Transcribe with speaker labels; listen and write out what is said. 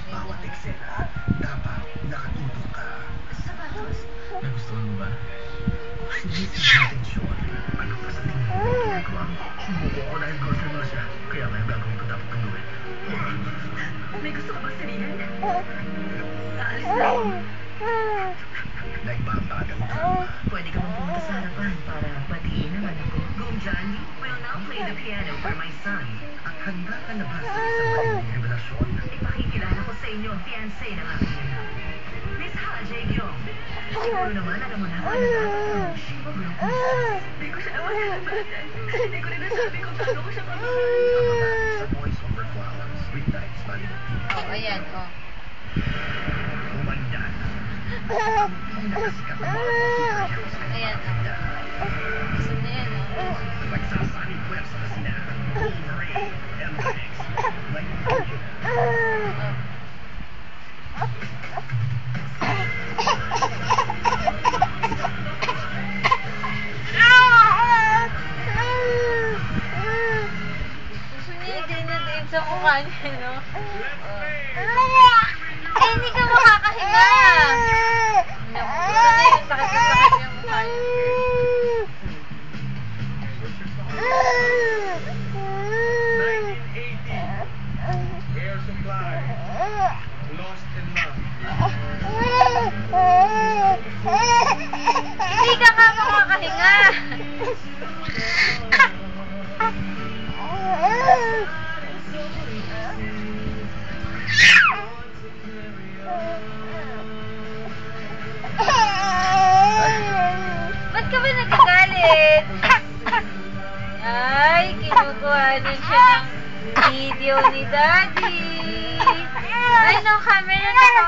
Speaker 1: Bawat eksena, dapat nakatutok ka.
Speaker 2: Sapatos.
Speaker 1: Nagustuhan mo ba? Sulit yung intensyon. Ano pa sa tingin mo yung ginagawa mo? Sumuko ako dahil girlfriend mo na siya. Kaya ngayon gagawin ko dapat kong gawin.
Speaker 2: May gusto ka bang sabihin? Aalis na ako.
Speaker 1: Nagbabagang ka.
Speaker 2: Pwede ka bang pumunta sa harapan para batiin naman ako? Gunjali will now play the piano for my son.
Speaker 1: At handa ka na ba sa isang matinding revelasyon?
Speaker 2: Ipakikilala ko sa inyo ang fiancé ng aking anak. Miss Ha Jae-gyong. Siguro naman alam mo na kung ano dapat ang Shiva Group. Hindi ko siya naman nalaman. Hindi ko rin nasabi kung paano ko siya
Speaker 1: Abangan sa Voice Over Flowers. Weeknights, Manila.
Speaker 3: Oh, ayan, oh.
Speaker 1: Umanda na. Ang pinakasikat na mga superheroes ng
Speaker 3: Ayan, gusto niya yan, oh.
Speaker 1: Nagsasaling pwersa na sila. Wolverine, MX, like
Speaker 3: Gusto niya din sa mukha niya, no? Ay, hindi ka makakahinga! Gusto niya yung sakit yung mukha niya.
Speaker 1: 1980, Air Supply, Lost in Love.
Speaker 3: Hindi ka nga makakahinga! Ba't ka ba nagagalit? Ay, kinukuhanan siya ng video ni Daddy. Ay, no, camera na ko.